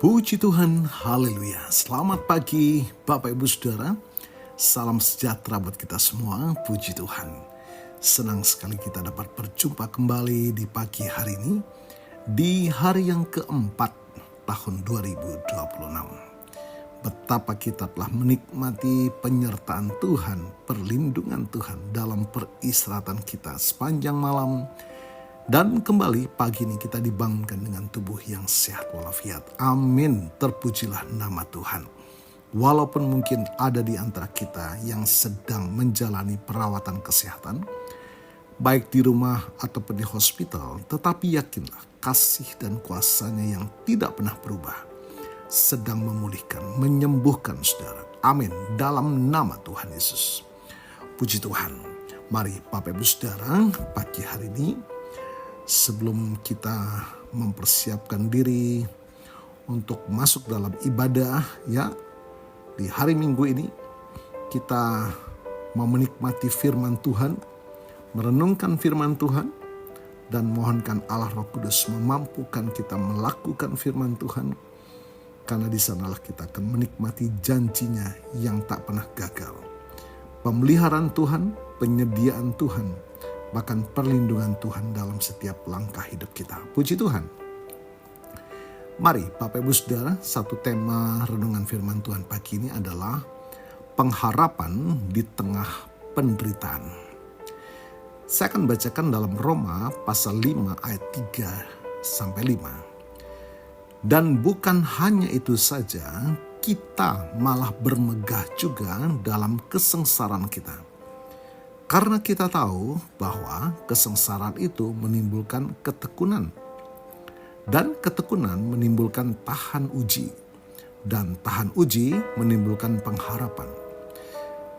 Puji Tuhan, haleluya. Selamat pagi Bapak Ibu Saudara. Salam sejahtera buat kita semua, puji Tuhan. Senang sekali kita dapat berjumpa kembali di pagi hari ini, di hari yang keempat tahun 2026. Betapa kita telah menikmati penyertaan Tuhan, perlindungan Tuhan dalam peristirahatan kita sepanjang malam. Dan kembali pagi ini kita dibangunkan dengan tubuh yang sehat walafiat. Amin, terpujilah nama Tuhan. Walaupun mungkin ada di antara kita yang sedang menjalani perawatan kesehatan, baik di rumah ataupun di hospital, tetapi yakinlah kasih dan kuasa-Nya yang tidak pernah berubah sedang memulihkan, menyembuhkan saudara. Amin, dalam nama Tuhan Yesus. Puji Tuhan. Mari Bapak Ibu Saudara, pagi hari ini sebelum kita mempersiapkan diri untuk masuk dalam ibadah ya, di hari Minggu ini kita mau menikmati firman Tuhan, merenungkan firman Tuhan, dan mohonkan Allah Roh Kudus memampukan kita melakukan firman Tuhan, karena di sanalah kita akan menikmati janjinya yang tak pernah gagal. Pemeliharaan Tuhan, penyediaan Tuhan, bahkan perlindungan Tuhan dalam setiap langkah hidup kita. Puji Tuhan. Mari Bapak Ibu Saudara, satu tema renungan firman Tuhan pagi ini adalah pengharapan di tengah penderitaan. Saya akan bacakan dalam Roma pasal 5 ayat 3-5. Dan bukan hanya itu saja, kita malah bermegah juga dalam kesengsaraan kita. Karena kita tahu bahwa kesengsaraan itu menimbulkan ketekunan. Dan ketekunan menimbulkan tahan uji. Dan tahan uji menimbulkan pengharapan.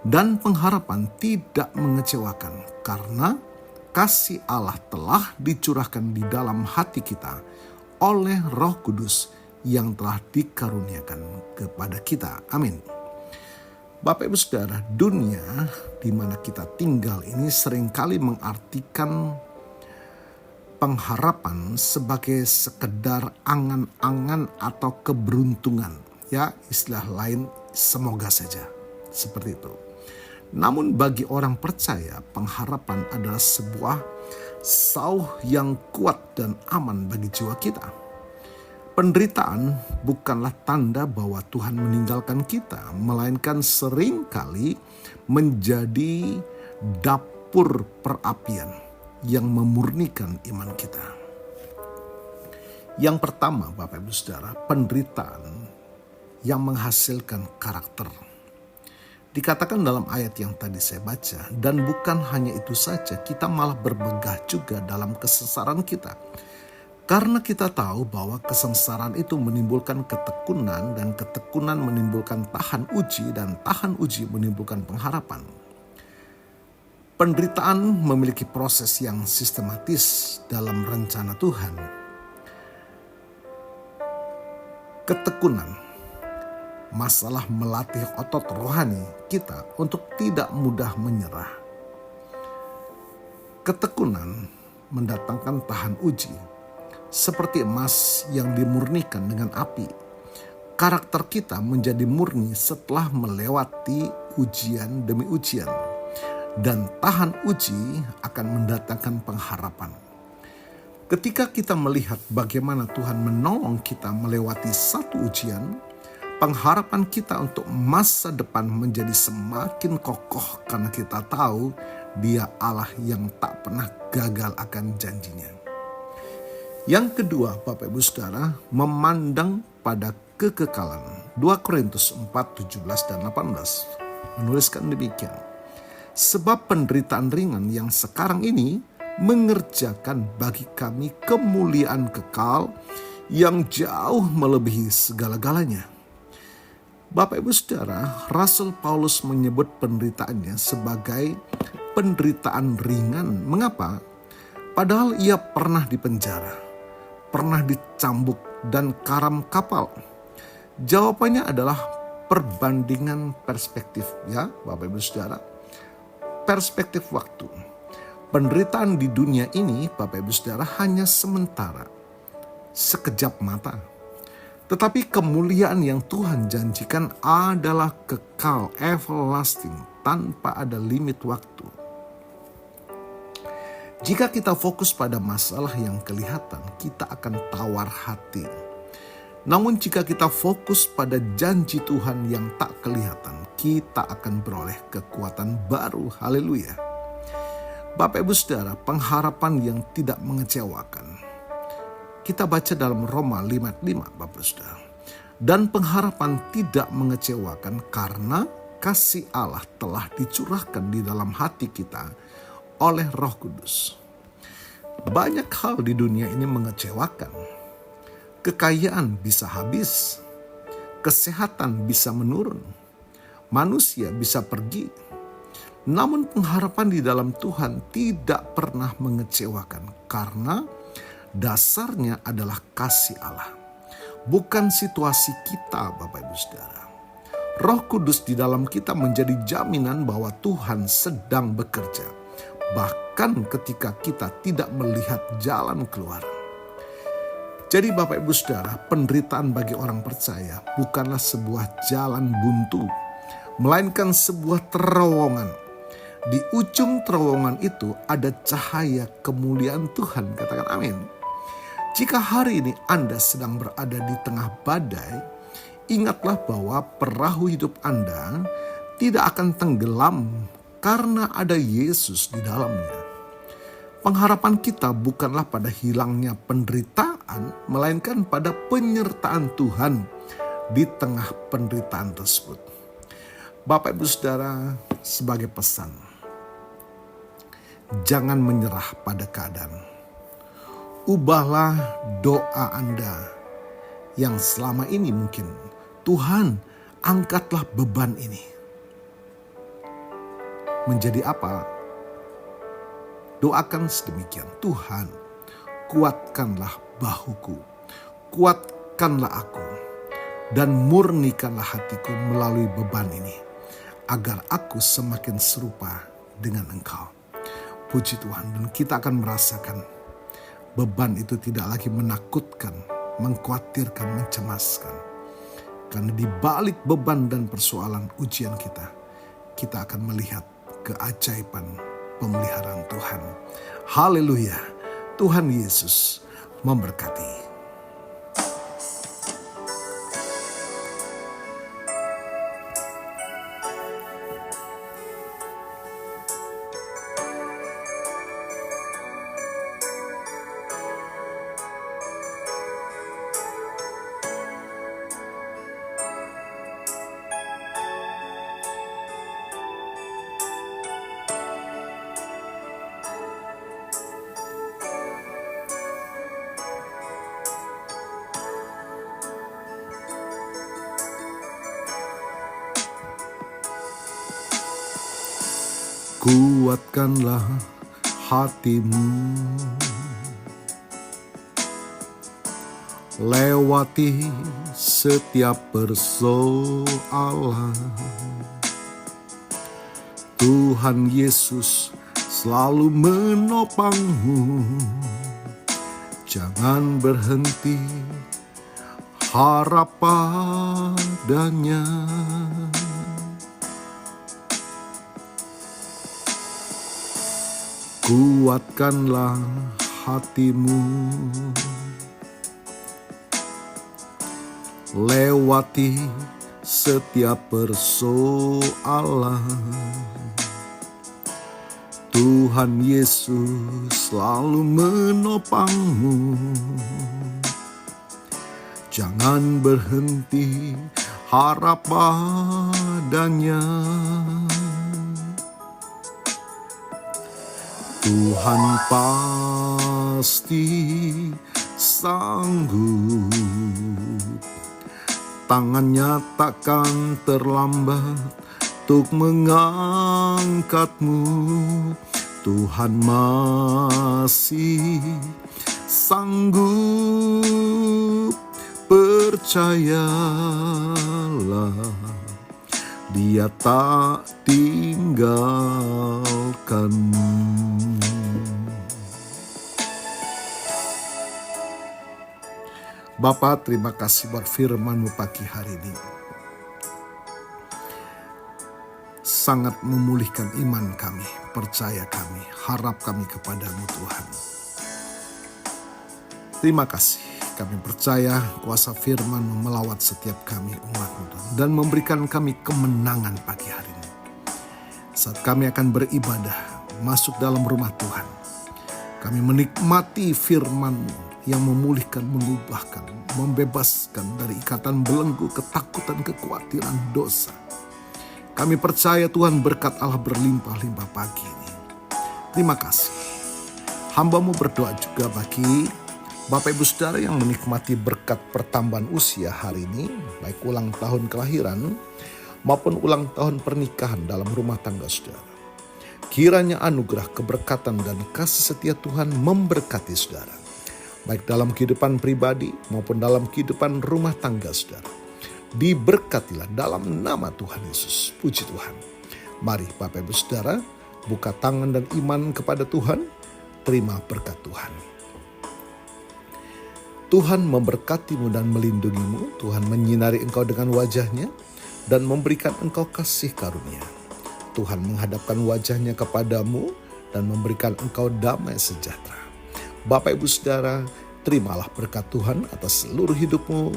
Dan pengharapan tidak mengecewakan karena kasih Allah telah dicurahkan di dalam hati kita oleh Roh Kudus yang telah dikaruniakan kepada kita. Amin. Bapak Ibu Saudara, dunia di mana kita tinggal ini seringkali mengartikan pengharapan sebagai sekedar angan-angan atau keberuntungan. Ya, istilah lain semoga saja. Seperti itu. Namun bagi orang percaya, pengharapan adalah sebuah sauh yang kuat dan aman bagi jiwa kita. Penderitaan bukanlah tanda bahwa Tuhan meninggalkan kita, melainkan seringkali menjadi dapur perapian yang memurnikan iman kita. Yang pertama, Bapak Ibu Saudara, penderitaan yang menghasilkan karakter. Dikatakan dalam ayat yang tadi saya baca, dan bukan hanya itu saja, kita malah bermegah juga dalam kesengsaraan kita. Karena kita tahu bahwa kesengsaraan itu menimbulkan ketekunan, dan ketekunan menimbulkan tahan uji, dan tahan uji menimbulkan pengharapan. Penderitaan memiliki proses yang sistematis dalam rencana Tuhan. Ketekunan, masalah melatih otot rohani kita untuk tidak mudah menyerah. Ketekunan mendatangkan tahan uji. Seperti emas yang dimurnikan dengan api, karakter kita menjadi murni setelah melewati ujian demi ujian. Dan tahan uji akan mendatangkan pengharapan. Ketika kita melihat bagaimana Tuhan menolong kita melewati satu ujian, pengharapan kita untuk masa depan menjadi semakin kokoh karena kita tahu Dia Allah yang tak pernah gagal akan janjinya. Yang kedua, Bapak Ibu Saudara, memandang pada kekekalan. 2 Korintus 4, 17 dan 18 menuliskan demikian. Sebab penderitaan ringan yang sekarang ini mengerjakan bagi kami kemuliaan kekal yang jauh melebihi segala-galanya. Bapak Ibu Saudara, Rasul Paulus menyebut penderitaannya sebagai penderitaan ringan. Mengapa? Padahal ia pernah dipenjara, pernah dicambuk dan karam kapal. Jawabannya adalah perbandingan perspektif ya Bapak Ibu Saudara. Perspektif waktu. Penderitaan di dunia ini Bapak Ibu Saudara hanya sementara. Sekejap mata. Tetapi kemuliaan yang Tuhan janjikan adalah kekal, everlasting, tanpa ada limit waktu. Jika kita fokus pada masalah yang kelihatan, kita akan tawar hati. Namun jika kita fokus pada janji Tuhan yang tak kelihatan, kita akan beroleh kekuatan baru. Haleluya. Bapak Ibu Saudara, pengharapan yang tidak mengecewakan. Kita baca dalam Roma 5:5, Bapak Saudara. Dan pengharapan tidak mengecewakan karena kasih Allah telah dicurahkan di dalam hati kita oleh Roh Kudus. Banyak hal di dunia ini mengecewakan. Kekayaan bisa habis, kesehatan bisa menurun, manusia bisa pergi. Namun pengharapan di dalam Tuhan tidak pernah mengecewakan karena dasarnya adalah kasih Allah. Bukan situasi kita, Bapak Ibu Saudara. Roh Kudus di dalam kita menjadi jaminan bahwa Tuhan sedang bekerja. Bahkan ketika kita tidak melihat jalan keluar. Jadi Bapak Ibu Saudara, penderitaan bagi orang percaya bukanlah sebuah jalan buntu, melainkan sebuah terowongan. Di ujung terowongan itu ada cahaya kemuliaan Tuhan. Katakan amin. Jika hari ini Anda sedang berada di tengah badai, ingatlah bahwa perahu hidup Anda tidak akan tenggelam karena ada Yesus di dalamnya. Pengharapan kita bukanlah pada hilangnya penderitaan, melainkan pada penyertaan Tuhan di tengah penderitaan tersebut. Bapak Ibu Saudara, sebagai pesan, jangan menyerah pada keadaan. Ubahlah doa Anda yang selama ini mungkin, Tuhan angkatlah beban ini. Menjadi apa? Doakan sedemikian, Tuhan kuatkanlah bahuku, kuatkanlah aku, dan murnikanlah hatiku melalui beban ini, agar aku semakin serupa dengan Engkau. Puji Tuhan, dan kita akan merasakan beban itu tidak lagi menakutkan, mengkhawatirkan, mencemaskan. Karena di balik beban dan persoalan ujian kita akan melihat keajaiban pemeliharaan Tuhan. Haleluya. Tuhan Yesus memberkati. Kuatkanlah hatimu, lewati setiap persoalan. Tuhan Yesus selalu menopangmu. Jangan berhenti, harap padanya. Kuatkanlah hatimu, lewati setiap persoalan. Tuhan Yesus selalu menopangmu. Jangan berhenti, harap padanya. Tuhan pasti sanggup, tangannya takkan terlambat untuk mengangkatmu. Tuhan masih sanggup, percayalah, Dia tak tinggalkanmu. Bapa, terima kasih buat firman-Mu pagi hari ini. Sangat memulihkan iman kami, percaya kami, harap kami kepadamu Tuhan. Terima kasih, kami percaya kuasa firman-Mu melawat setiap kami umat-Mu dan memberikan kami kemenangan pagi hari ini. Saat kami akan beribadah, masuk dalam rumah Tuhan, kami menikmati firman-Mu yang memulihkan, mengubahkan, membebaskan dari ikatan belenggu, ketakutan, kekhawatiran, dosa. Kami percaya Tuhan berkat Allah berlimpah-limpah pagi ini. Terima kasih. Hamba-Mu berdoa juga bagi Bapak Ibu Saudara yang menikmati berkat pertambahan usia hari ini, baik ulang tahun kelahiran maupun ulang tahun pernikahan dalam rumah tangga saudara. Kiranya anugerah, keberkatan, dan kasih setia Tuhan memberkati saudara, baik dalam kehidupan pribadi maupun dalam kehidupan rumah tangga saudara. Diberkatilah dalam nama Tuhan Yesus. Puji Tuhan. Mari Bapak Ibu Saudara, buka tangan dan iman kepada Tuhan. Terima berkat Tuhan. Tuhan memberkatimu dan melindungimu. Tuhan menyinari engkau dengan wajah-Nya dan memberikan engkau kasih karunia. Tuhan menghadapkan wajah-Nya kepadamu dan memberikan engkau damai sejahtera. Bapak Ibu Saudara, terimalah berkat Tuhan atas seluruh hidupmu.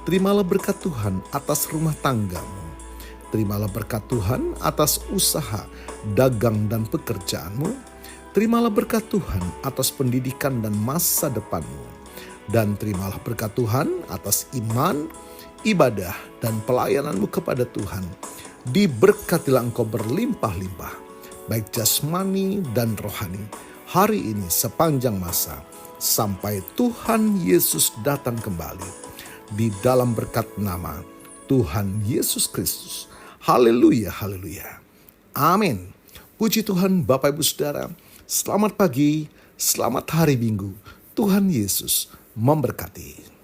Terimalah berkat Tuhan atas rumah tanggamu. Terimalah berkat Tuhan atas usaha, dagang, dan pekerjaanmu. Terimalah berkat Tuhan atas pendidikan dan masa depanmu. Dan terimalah berkat Tuhan atas iman, ibadah, dan pelayananmu kepada Tuhan. Diberkatilah engkau berlimpah-limpah, baik jasmani dan rohani, hari ini sepanjang masa, sampai Tuhan Yesus datang kembali. Di dalam berkat nama Tuhan Yesus Kristus. Haleluya, haleluya. Amin. Puji Tuhan Bapak Ibu Saudara. Selamat pagi, selamat hari Minggu. Tuhan Yesus memberkati.